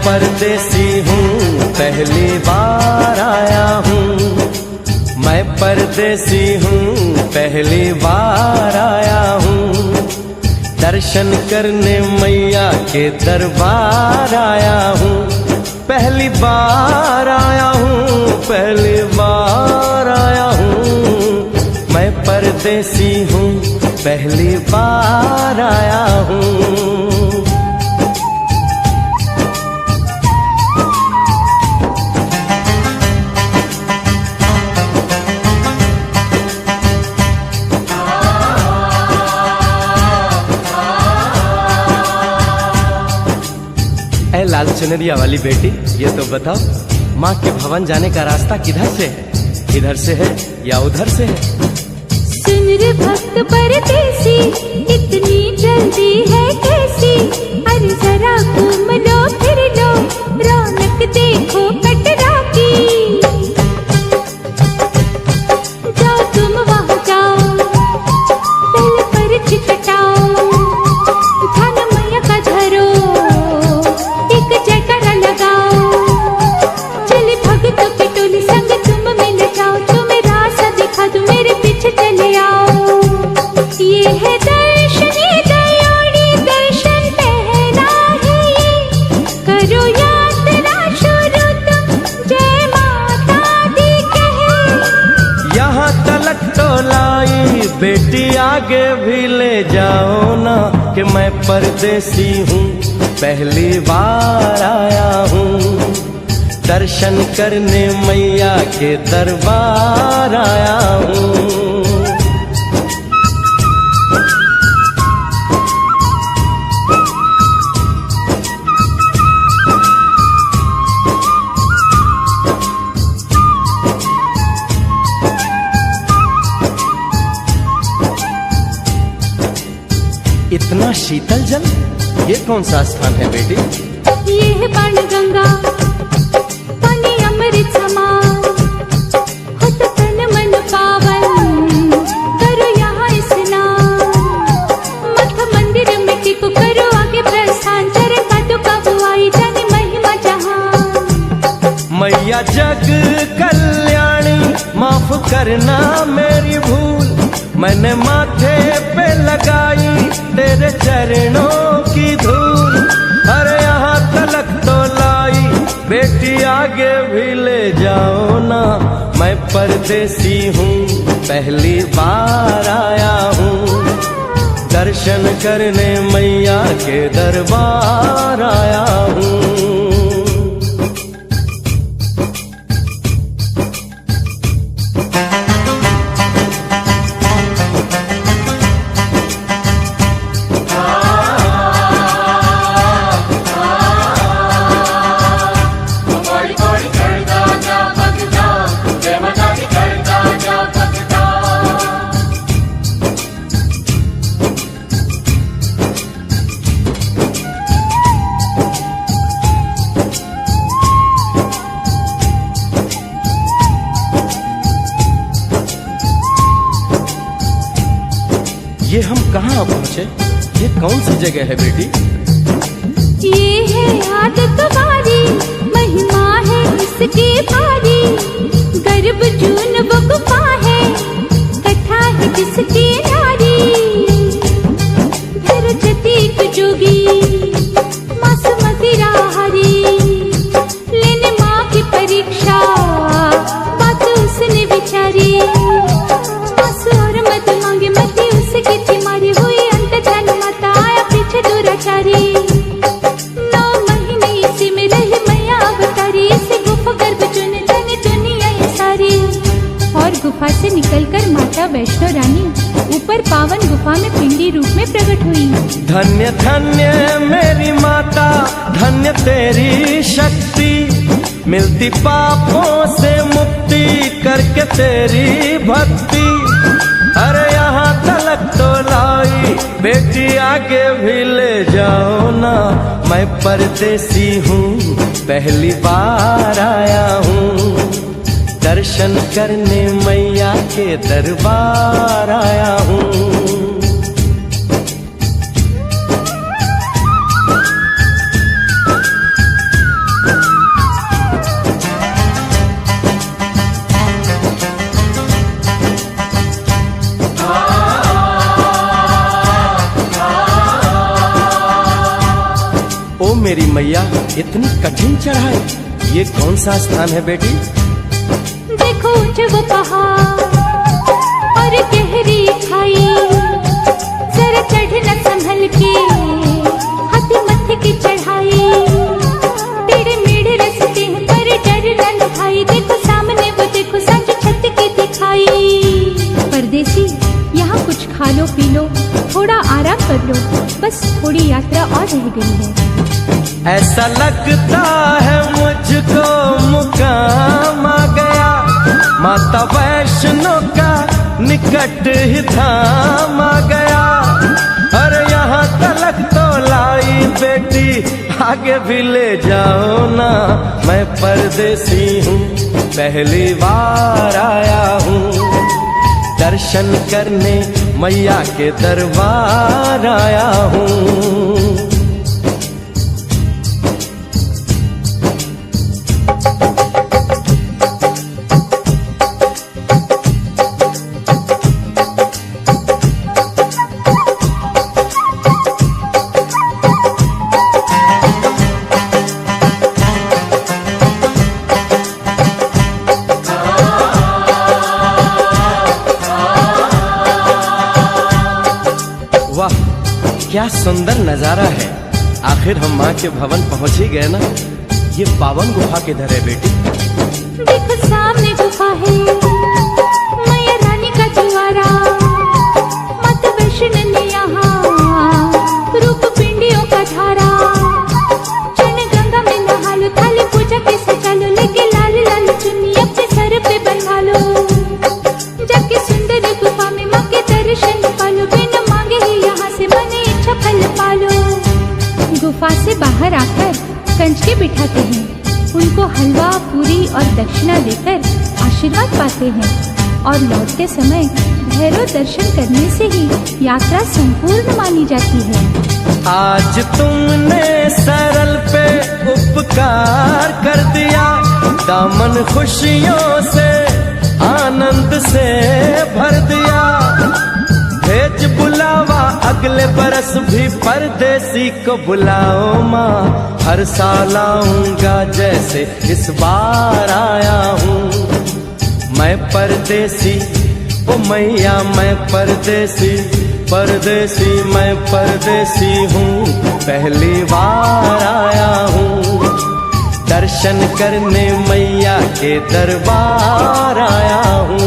परदेसी हूँ, पहली बार आया हूँ। मैं परदेसी हूँ, पहली बार आया हूँ। दर्शन करने मैया के दरबार आया हूँ। पहली बार आया हूँ, पहली बार आया हूँ। मैं परदेसी हूँ, पहली बार आया हूँ। ऐ लाल चुनरिया वाली बेटी, ये तो बताओ माँ के भवन जाने का रास्ता किधर से है? इधर से है या उधर से है? सुन रे भक्त परदेसी, इतनी जल्दी है कैसी? अरे जरा घूम लो फिर लो, रौनक देखो कटरा की। जाओ तुम वहाँ जाओ, पहले पर्ची कटाओ, ध्यान मैया का धरो, एक जयकारा लगाओ। चले भक्तों की टोली संग तुम मिल जाओ, तुम्हें रास्ता दिखा दूं, मेरे पीछे चले आओ। ये है दर्शन, ये दयाड़ी दर्शन पहला है ये। करो यात्रा शुरू तुम, जय माता दी कहे। यहाँ तलक तो लाई बेटी, आगे भी ले जाओ ना, कि मैं परदेसी हूँ, पहली बार आया हूँ। दर्शन करने मैया के दरबार आया हूँ। इतना शीतल जल, ये कौन सा स्थान है बेटी? ये है बाण गंगा, पानी अमृत समान, हो तो तन मन पावन, करो यहाँ स्नान। मठ मंदिर में टिको, करो आगे प्रस्थान, चरण पादुका बुआई, जाने महिमा जहान। मैया जग कल्याणी, माफ करना मेरी भूल, मैंने माथे पे लगाई तेरे चरणों की धूल। अरे यहाँ तलक तो लाई बेटी, आगे भी ले जाओ ना, मैं परदेसी हूँ, पहली बार आया हूँ। दर्शन करने मैया के दरबार आया हूँ। ये हम कहाँ पहुँचे? ये कौन सी जगह है बेटी? ये है आदत तुम्हारी, महिमा है इसकी भारी। गर्भ जून वो गुफा है, कथा है जिसकी नारी। धरजती को जोगी, मासूमती राहरी, लेने माँ की परीक्षा, बात उसने विचारी। आंसू और मत मांगे, मती उसकी चिमारी, हुई अंत धन माता, आया पीछे दुराचारी। 9 महीने इसी में रही मैया अवतारी, इसी गुफा गर्भ चुने जाने दुनिया ये सारी। और गुफा से निकलकर माता वैष्णो रानी ऊपर पावन गुफा में पिंडी रूप में प्रकट हुई। धन्य धन्य मेरी माता, धन्य तेरी शक्ति, मिलती पापों से मुक्ति करके तेरी भक्ति। अरे यहाँ तलक तो लाई बेटी, आगे भी ले जाओ ना, मैं परदेसी हूँ, पहली बार आया हूँ। दर्शन करने मैया के दरबार आया हूँ। मेरी मैया इतनी कठिन चढ़ाई, ये कौन सा स्थान है बेटी? देखो ऊंचे वो पहाड़ और गहरी खाई, जरा चढ़ना संभल के, हाथी मत्थे की चढ़ाई, टेढ़े मेढ़े रास्ते हैं पर डरना न भाई, देखो सामने वो देखो सांझ छत की दिखाई। परदेसी यहाँ कुछ खा लो पी लो, थोड़ा आराम कर लो, बस थोड़ी यात्रा और रह गई है। ऐसा लगता है मुझको मुकाम आ गया, माता वैष्णो का निकट ही धाम आ गया। अरे यहाँ तलक तो लाई बेटी, आगे भी ले जाओ ना, मैं परदेसी हूँ पहली बार आया हूँ, दर्शन करने मैया के दरबार आया हूँ। वाह क्या सुंदर नजारा है, आखिर हम माँ के भवन पहुंच ही गए ना। ये पावन गुफा किधर है बेटी? देखो सामने गुफा है, मैया रानी का द्वारा, माता वैष्णो ने यहाँ रूप पिंडियों का धारा, चरण गंगा में नहा लो, थाली पूजा के सजा लो, लेके लाल लाल चुन्नी अपने सर पे बंधा लो, जाके सुंदर गुफा में माँ के दर्शन पालो, बिना मांगे ही यहाँ से मन इच्छा फल पालो। गुफा से बाहर आकर कंजके बिठाते हैं, उनको हलवा पूरी और दक्षिणा देकर आशीर्वाद पाते हैं, और लौटते समय भैरव दर्शन करने से ही यात्रा संपूर्ण मानी जाती है। आज तुमने सरल पे उपकार कर दिया, दामन खुशियों से आनंद से भर दिया, भेज बुलावा अगले बरस भी परदेसी को बुलाओ माँ, हर साल आऊंगा जैसे इस बार आया हूँ। मैं परदेसी ओ मैया मैं परदेसी, परदेसी मैं परदेसी हूँ पहली बार आया हूँ, दर्शन करने मैया के दरबार आया हूँ।